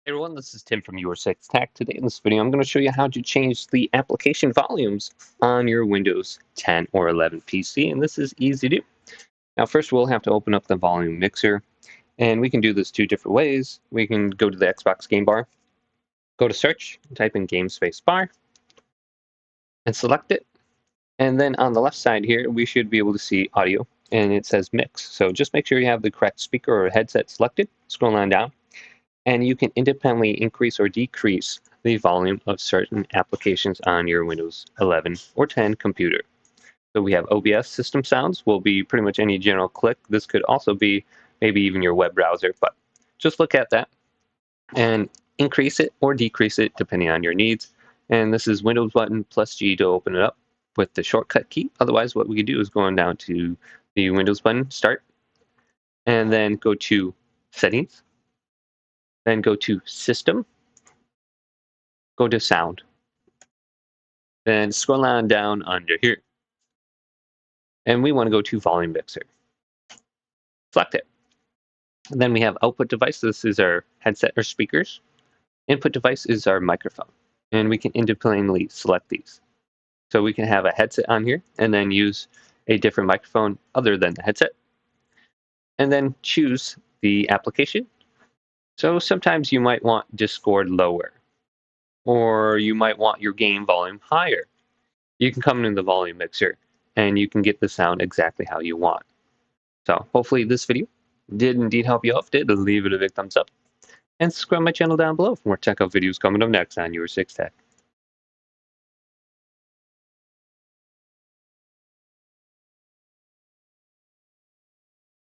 Hey everyone, this is Tim from Your Six Tech. Today in this video, I'm going to show you how to change the application volumes on your Windows 10 or 11 PC, and this is easy to do. Now, first we'll have to open up the volume mixer, and we can do this two different ways. We can go to the Xbox game bar, go to search, type in game space bar, and select it. And then on the left side here, we should be able to see audio, and it says mix. So just make sure you have the correct speaker or headset selected. Scroll on down and you can independently increase or decrease the volume of certain applications on your Windows 11 or 10 computer. So we have OBS system sounds, will be pretty much any general click. This could also be maybe even your web browser, but just look at that and increase it or decrease it depending on your needs. And this is Windows button plus G to open it up with the shortcut key. Otherwise, what we could do is go on down to the Windows button, start, and then go to settings, then go to system, go to sound, then scroll on down under here. And we want to go to volume mixer. Select it. And then we have output device. This is our headset or speakers. Input device is our microphone. And we can independently select these. So we can have a headset on here and then use a different microphone other than the headset. And then choose the application. So sometimes you might want Discord lower, or you might want your game volume higher. You can come into the volume mixer and you can get the sound exactly how you want. So hopefully this video did indeed help you out. If it did, leave it a big thumbs up. And subscribe to my channel down below for more tech out videos coming up next on Your Six Tech.